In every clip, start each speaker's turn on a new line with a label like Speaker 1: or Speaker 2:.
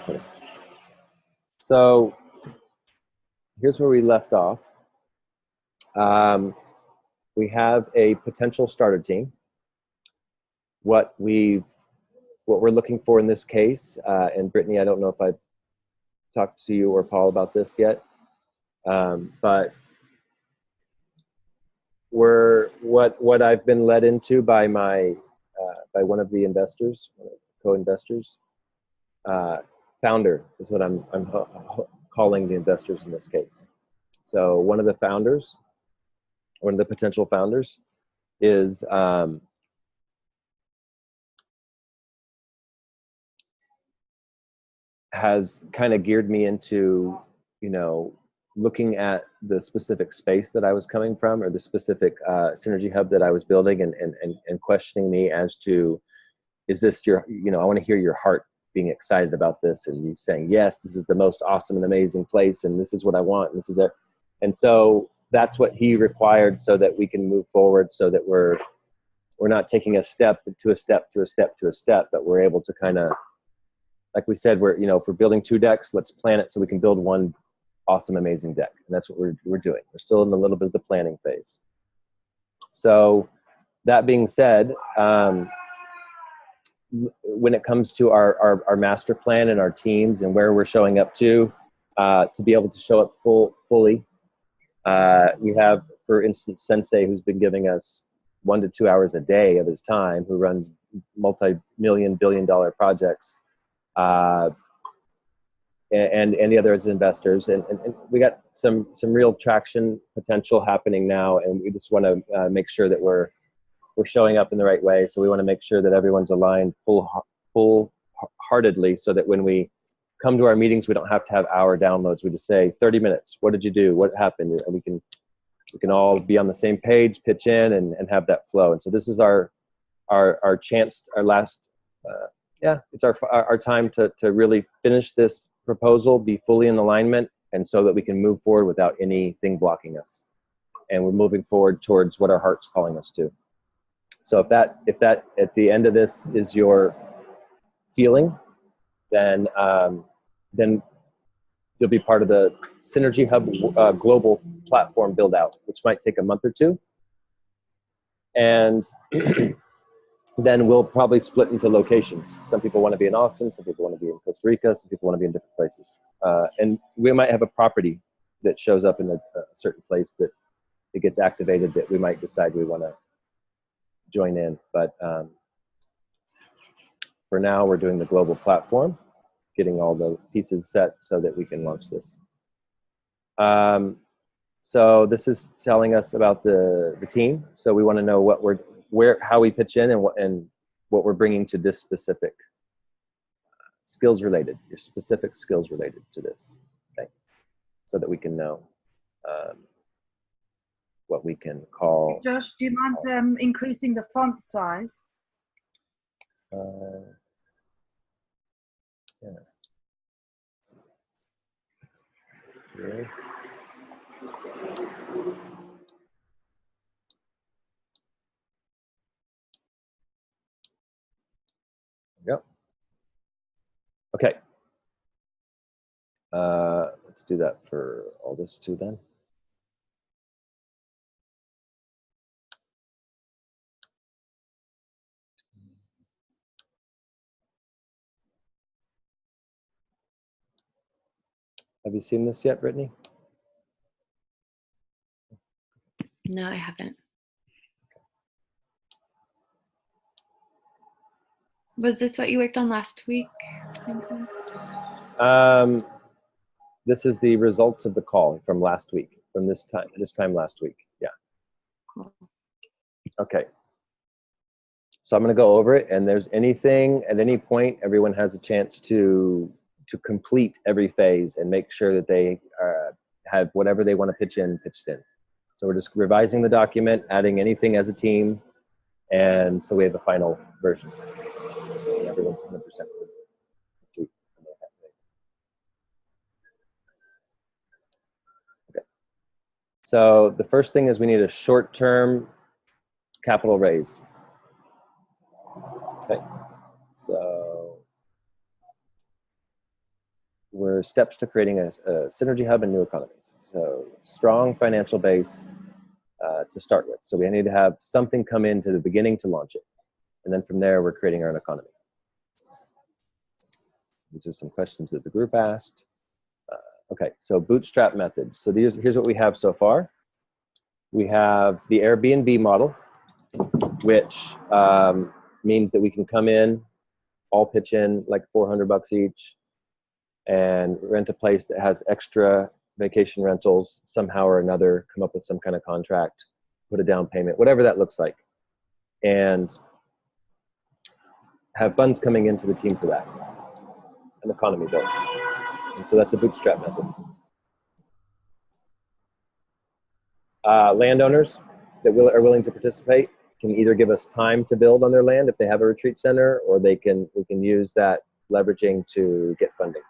Speaker 1: Okay. So here's where we left off. We have a potential starter team. What we're looking for in this case, and Brittany, I don't know if I've talked to you or Paul about this yet, but what I've been led into by by one of the investors, co-investors, founder is what I'm calling the investors in this case. So one of the founders, one of the potential founders, is has kind of geared me into, looking at the specific space that I was coming from, or the specific synergy hub that I was building, and questioning me as to, is this your, I want to hear your heart being excited about this, and you saying, yes, this is the most awesome and amazing place, and this is what I want, and this is it. And so that's what he required, so that we can move forward, so that we're not taking a step to a step to a step to a step, but we're able to kind of, like we said, if we're building 2 decks, let's plan it so we can build one awesome, amazing deck. And that's what we're doing. We're still in a little bit of the planning phase. So that being said, when it comes to our master plan and our teams and where we're showing up to be able to show up fully, we have, for instance, Sensei, who's been giving us 1 to 2 hours a day of his time, who runs multi-million, billion-dollar projects, and the other investors, and we got some real traction potential happening now, and we just want to make sure that we're showing up in the right way. So we want to make sure that everyone's aligned full-heartedly, so that when we come to our meetings, we don't have to have hour downloads. We just say 30 minutes. What did you do? What happened? And we can all be on the same page, pitch in, and have that flow. And so this is our chance, our last. It's our time to really finish this proposal, be fully in alignment, and so that we can move forward without anything blocking us. And we're moving forward towards what our heart's calling us to. So if that at the end of this is your feeling, then you'll be part of the Synergy Hub global platform build out, which might take a month or 2. And then we'll probably split into locations. Some people want to be in Austin, some people want to be in Costa Rica, some people want to be in different places. And we might have a property that shows up in a certain place that it gets activated, that we might decide we want to join in. But for now, we're doing the global platform, getting all the pieces set so that we can launch this. So this is telling us about the team. So we want to know how we pitch in, and what we're bringing to this specific your specific skills related to this thing, so that we can know what we can call.
Speaker 2: Josh, do you mind increasing the font size?
Speaker 1: Yeah. Really? Yep. Okay. Let's do that for all this too then. Have you seen this yet, Brittany?
Speaker 3: No, I haven't. Was this what you worked on last week?
Speaker 1: This is the results of the call from last week, from this time last week. Yeah.
Speaker 3: Cool.
Speaker 1: Okay. So I'm going to go over it, and there's anything at any point, everyone has a chance to complete every phase and make sure that they have whatever they want to pitched in. So we're just revising the document, adding anything as a team, and so we have a final version. And everyone's 100%. Okay. So the first thing is we need a short-term capital raise. Okay. So we're steps to creating a synergy hub and new economies. So strong financial base to start with. So we need to have something come into the beginning to launch it. And then from there, we're creating our own economy. These are some questions that the group asked. Okay, so bootstrap methods. So here's what we have so far. We have the Airbnb model, which means that we can come in, all pitch in like $400 each, and rent a place that has extra vacation rentals somehow or another, come up with some kind of contract, put a down payment, whatever that looks like, and have funds coming into the team for that, an economy built. And so that's a bootstrap method. Landowners that are willing to participate can either give us time to build on their land if they have a retreat center, or we can use that leveraging to get funding.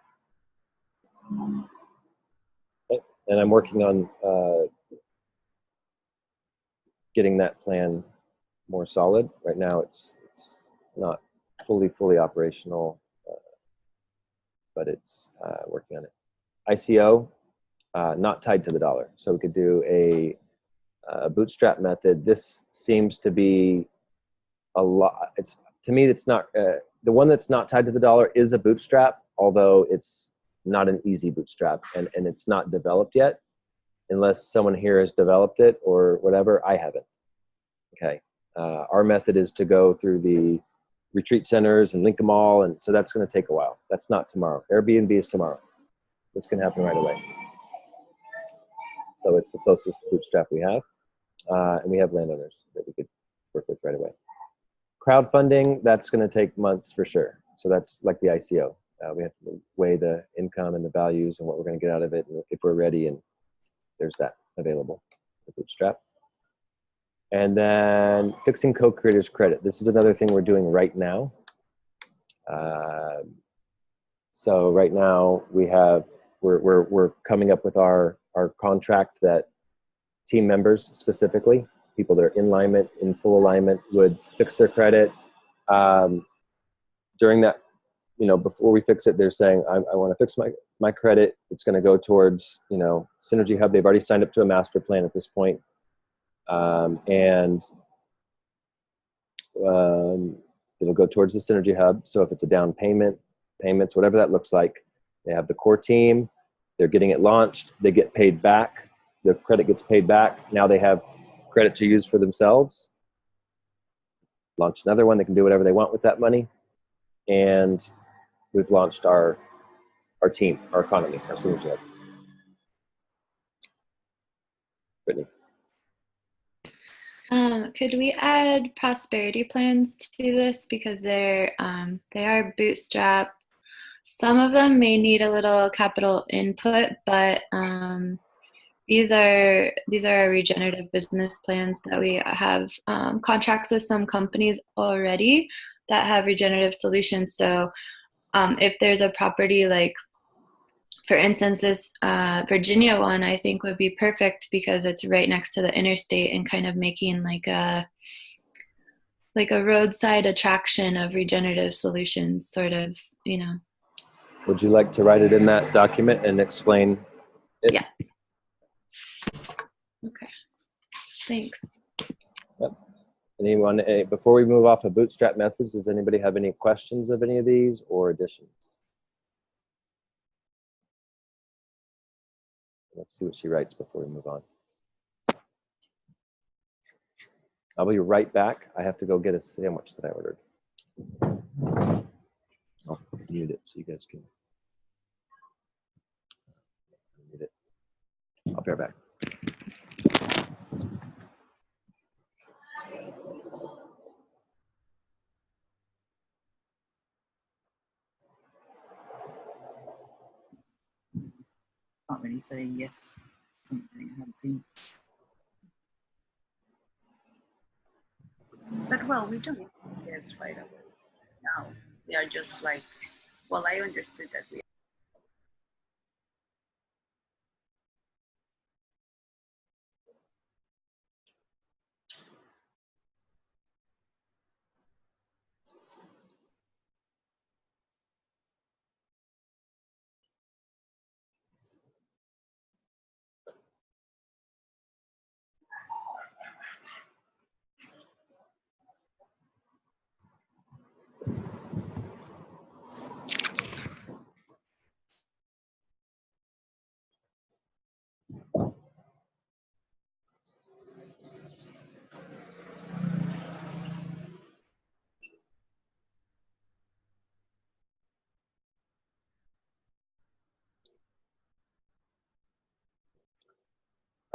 Speaker 1: Okay. And I'm working on getting that plan more solid. Right now it's not fully operational, but it's working on it. ICO, not tied to the dollar. So we could do a bootstrap method. This seems to be a lot. To me, it's not, the one that's not tied to the dollar is a bootstrap, although it's not an easy bootstrap, and it's not developed yet, unless someone here has developed it or whatever. I haven't. Okay. Our method is to go through the retreat centers and link them all, and so that's going to take a while. That's not tomorrow. Airbnb is tomorrow. This can happen right away. So it's the closest bootstrap we have, and we have landowners that we could work with right away. Crowdfunding, that's going to take months for sure. So that's like the ICO. We have to weigh the income and the values and what we're going to get out of it, and if we're ready, and there's that available. It's a bootstrap. And then fixing co-creators credit. This is another thing we're doing right now. So right now we're coming up with our contract that team members specifically, people that are in alignment, in full alignment, would fix their credit. During that, before we fix it, they're saying, I want to fix my credit. It's going to go towards, Synergy Hub. They've already signed up to a master plan at this point. It'll go towards the Synergy Hub. So if it's a down payment, payments, whatever that looks like, they have the core team, they're getting it launched, they get paid back, their credit gets paid back. Now they have credit to use for themselves. Launch another one, they can do whatever they want with that money. And we've launched our team, our economy, our Synergy Hub. Brittany.
Speaker 3: Could we add prosperity plans to this, because they are bootstrap? Some of them may need a little capital input, but these are our regenerative business plans that we have contracts with some companies already that have regenerative solutions. So if there's a property, like for instance, this Virginia one, I think would be perfect because it's right next to the interstate and kind of making like a roadside attraction of regenerative solutions, sort of,
Speaker 1: Would you like to write it in that document and explain it?
Speaker 3: Yeah. Okay. Thanks.
Speaker 1: Yep. Anyone, before we move off of bootstrap methods, does anybody have any questions of any of these or additions? Let's see what she writes before we move on. I'll be right back. I have to go get a sandwich that I ordered. I'll mute it so you guys can mute it. I'll be right back.
Speaker 2: Can't really say yes. Something I haven't seen. But well, we don't yes right away. Now we are just like, well, I understood that we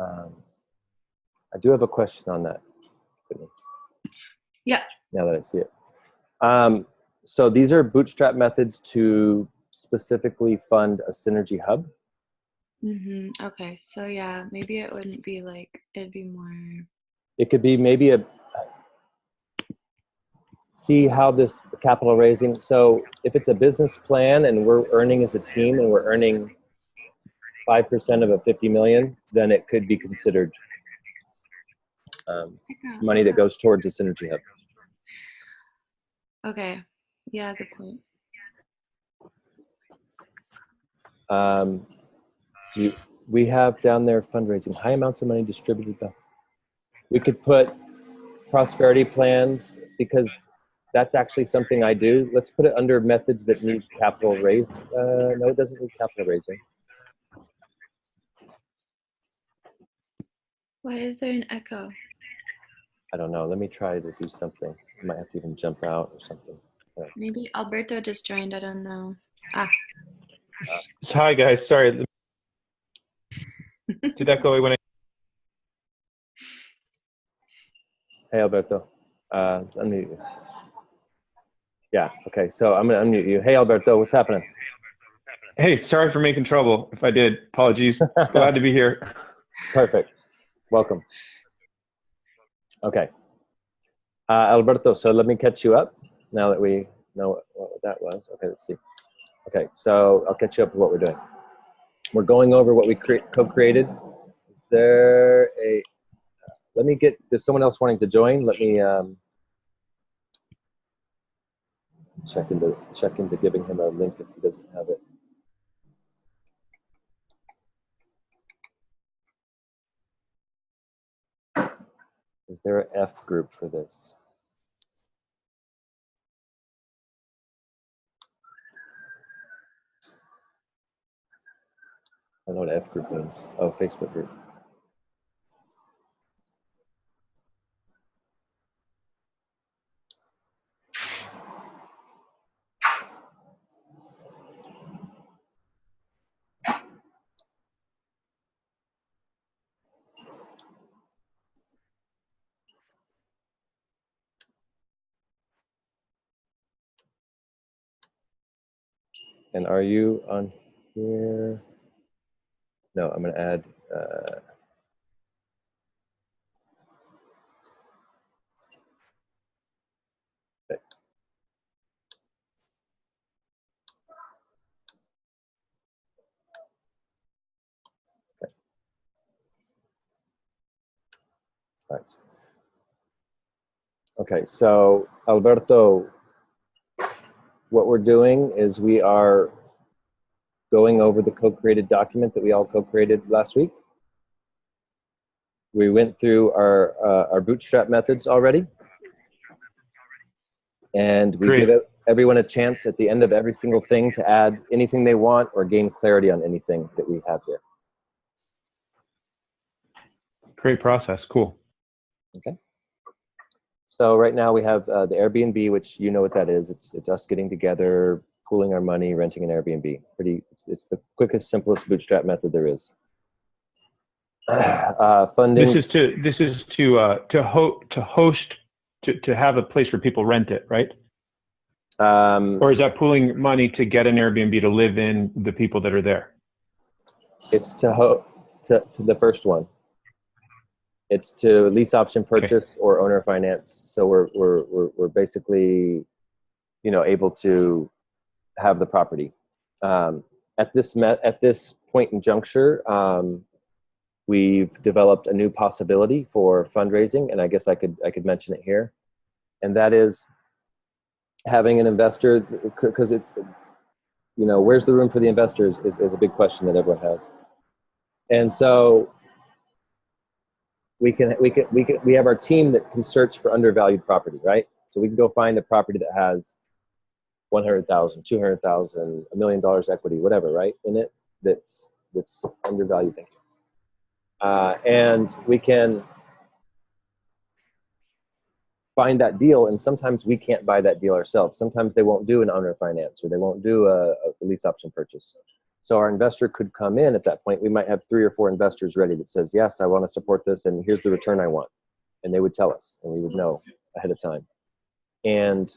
Speaker 1: I do have a question on that.
Speaker 3: Yeah.
Speaker 1: Now that I see it. So these are bootstrap methods to specifically fund a synergy hub.
Speaker 3: Okay, so yeah, maybe it wouldn't be like, it'd be more.
Speaker 1: It could be maybe see how this capital raising. So if it's a business plan and we're earning as a team and we're earning 5% of a 50 million, then it could be considered money that goes towards a synergy hub.
Speaker 3: Okay, yeah, good point.
Speaker 1: We have down there fundraising, high amounts of money distributed. We could put prosperity plans because that's actually something I do. Let's put it under methods that need capital raise. No, it doesn't need capital raising.
Speaker 3: Why is there an echo?
Speaker 1: I don't know. Let me try to do something. I might have to even jump out or something.
Speaker 3: Maybe Alberto just joined. I don't know. Ah.
Speaker 4: Hi guys. Sorry. Did that go away when I?
Speaker 1: Hey Alberto. Unmute you. Yeah. Okay. So I'm gonna unmute you. Hey Alberto, what's happening?
Speaker 4: Hey, sorry for making trouble. If I did, apologies. Glad to be here.
Speaker 1: Perfect. Welcome. Okay. Alberto, so let me catch you up now that we know what that was. Okay, let's see. Okay, so I'll catch you up with what we're doing. We're going over what we co-created. Is there a, let me get, there's someone else wanting to join. Let me check into giving him a link if he doesn't have it. Is there an F group for this? I don't know what F group means. Oh, Facebook group. And are you on here? No, I'm going to add. Okay. Okay. All right. Okay, so Alberto, what we're doing is we are going over the co-created document that we all co-created last week. We went through our bootstrap methods already. And we
Speaker 4: Great.
Speaker 1: give everyone a chance at the end of every single thing to add anything they want or gain clarity on anything that we have here.
Speaker 4: Great process. Cool.
Speaker 1: Okay. So right now we have the Airbnb, which you know what that is. It's us getting together, pooling our money, renting an Airbnb. It's the quickest, simplest bootstrap method there is. Funding.
Speaker 4: This is to have a place where people rent it, right? Or is that pooling money to get an Airbnb to live in the people that are there?
Speaker 1: It's to the first one. It's to lease option purchase or owner finance. So we're basically, you know, able to have the property. At this point in juncture, we've developed a new possibility for fundraising, and I guess I could mention it here, and that is having an investor, because it, you know, where's the room for the investors is a big question that everyone has, and so we have our team that can search for undervalued property, right? So we can go find a property that has 100,000, 200,000, $1 million equity, whatever, right, in it that's undervalued. And we can find that deal, and sometimes we can't buy that deal ourselves. Sometimes they won't do an owner finance, or they won't do a lease option purchase. So our investor could come in at that point. We might have 3 or 4 investors ready that says, yes, I want to support this, and here's the return I want. And they would tell us, and we would know ahead of time. And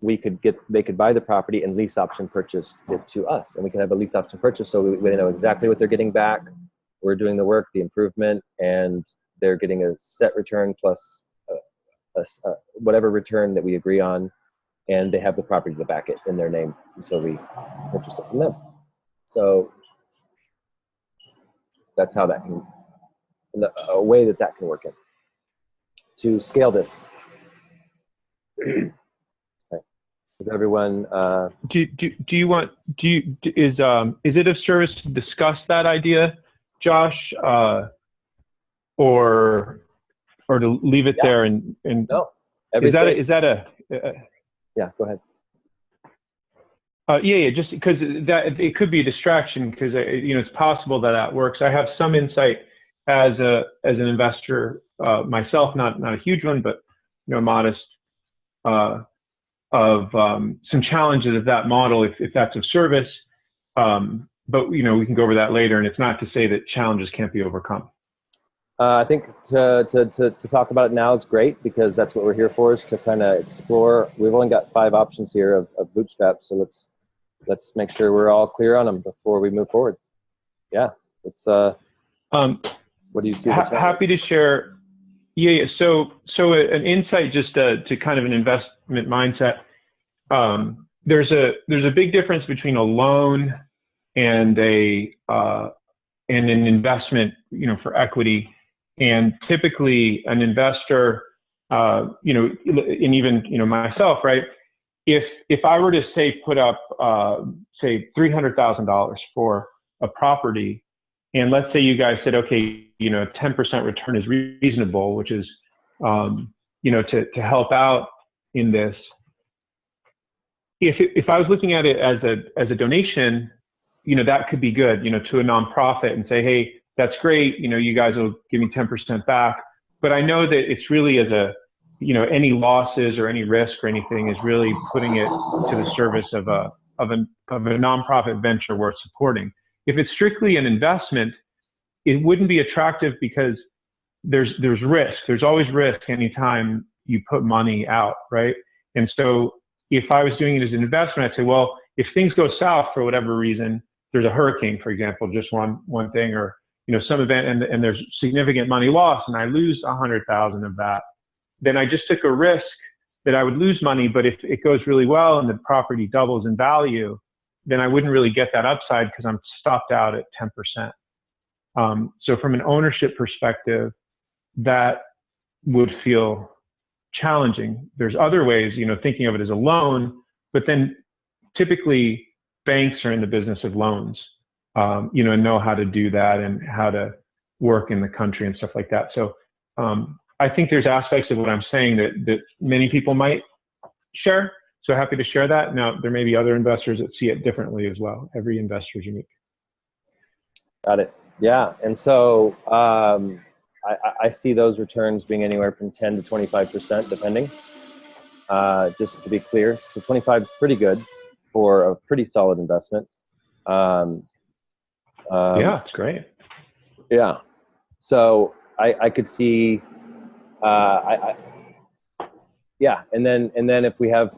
Speaker 1: they could buy the property and lease option purchase it to us. And we can have a lease option purchase, so we know exactly what they're getting back. We're doing the work, the improvement, and they're getting a set return plus whatever return that we agree on. And they have the property to back it in their name until we purchase it from them. So that's how that can, a way that can work in. To scale this. Okay. Is everyone?
Speaker 4: Is it of service to discuss that idea, Josh, or to leave it there and
Speaker 1: no?
Speaker 4: Is that a
Speaker 1: yeah? Go ahead.
Speaker 4: Yeah, just because it could be a distraction, because it's possible that works. I have some insight as an investor myself, not a huge one, but modest, of some challenges of that model if that's of service. But we can go over that later, and it's not to say that challenges can't be overcome.
Speaker 1: I think to talk about it now is great, because that's what we're here for, is to kind of explore. We've only got 5 options here of bootstrap, so let's make sure we're all clear on them before we move forward. Yeah, it's what do you see?
Speaker 4: Happy to share. Yeah. So an insight, just to kind of an investment mindset. There's a big difference between a loan and an investment, for equity. And typically an investor, and even, myself, right? If I were to say put up, say $300,000 for a property, and let's say you guys said, okay, 10% return is reasonable, which is, to help out in this. If I was looking at it as a donation, that could be good, to a nonprofit, and say, hey, that's great. You guys will give me 10% back. But I know that it's really as any losses or any risk or anything is really putting it to the service of a nonprofit venture worth supporting. If it's strictly an investment, it wouldn't be attractive, because there's risk. There's always risk anytime you put money out, right? And so if I was doing it as an investment, I'd say, well, if things go south for whatever reason, there's a hurricane, for example, just one thing, or some event, and there's significant money lost, and I lose 100,000 of that, then I just took a risk that I would lose money. But if it goes really well and the property doubles in value, then I wouldn't really get that upside, because I'm stopped out at 10%. So from an ownership perspective, that would feel challenging. There's other ways, thinking of it as a loan, but then typically banks are in the business of loans, and know how to do that and how to work in the country and stuff like that. So I think there's aspects of what I'm saying that many people might share. So happy to share that. Now, there may be other investors that see it differently as well. Every investor is unique. Got
Speaker 1: it. Yeah. And so I see those returns being anywhere from 10 to 25%, depending. Just to be clear. So 25 is pretty good for a pretty solid investment.
Speaker 4: Yeah, it's great.
Speaker 1: Yeah. So I could see, yeah. And then if we have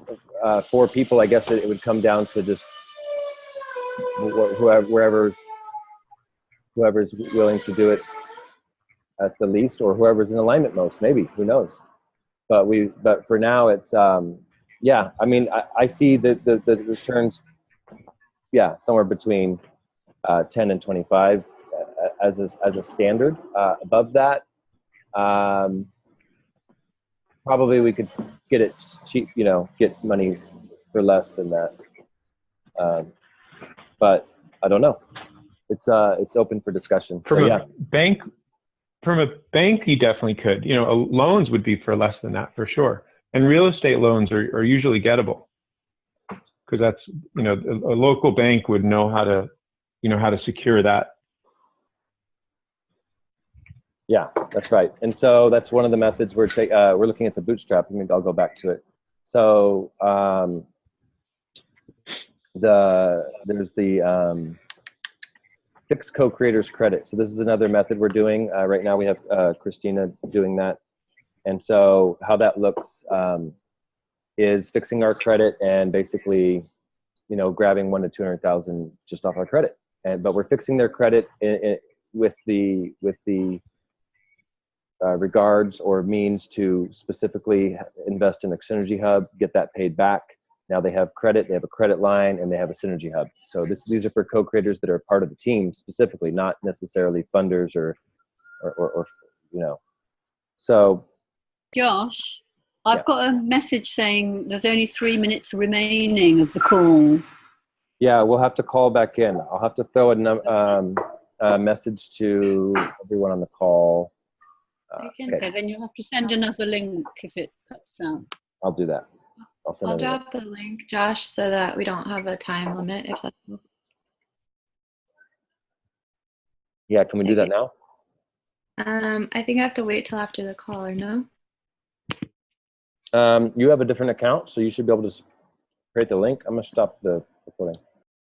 Speaker 1: 4 people, I guess it would come down to just whoever's willing to do it at the least, or whoever's in alignment most, maybe, who knows? But for now, it's, yeah, I mean, I see the returns, yeah, somewhere between 10 and 25 as a standard. Above that, probably we could get it cheap, get money for less than that. But I don't know. It's open for discussion.
Speaker 4: From a bank, you definitely could. Loans would be for less than that for sure. And real estate loans are usually gettable, because that's, a local bank would know how to secure that.
Speaker 1: Yeah, that's right. And so that's one of the methods we're looking at, the bootstrap. I mean, I'll go back to it. So there's the fix co-creators credit. So this is another method we're doing. Right now we have Christina doing that. And so how that looks is fixing our credit and basically, you know, grabbing 1 to 200,000 just off our credit. But we're fixing their credit with the regards or means to specifically invest in a Synergy Hub, get that paid back. Now they have credit, they have a credit line, and they have a Synergy Hub. So these are for co-creators that are part of the team specifically, not necessarily funders or you know. So,
Speaker 5: Josh, I've got a message saying there's only 3 minutes remaining of the call.
Speaker 1: Yeah, we'll have to call back in. I'll have to throw a message to everyone on the call.
Speaker 5: Okay, then you'll have to send another link if it cuts out.
Speaker 1: I'll do that.
Speaker 3: I'll drop the link, Josh, so that we don't have a time limit. If that's cool.
Speaker 1: Yeah, can we do that now?
Speaker 3: I think I have to wait till after the call, or no?
Speaker 1: You have a different account, so you should be able to create the link. I'm gonna stop the recording.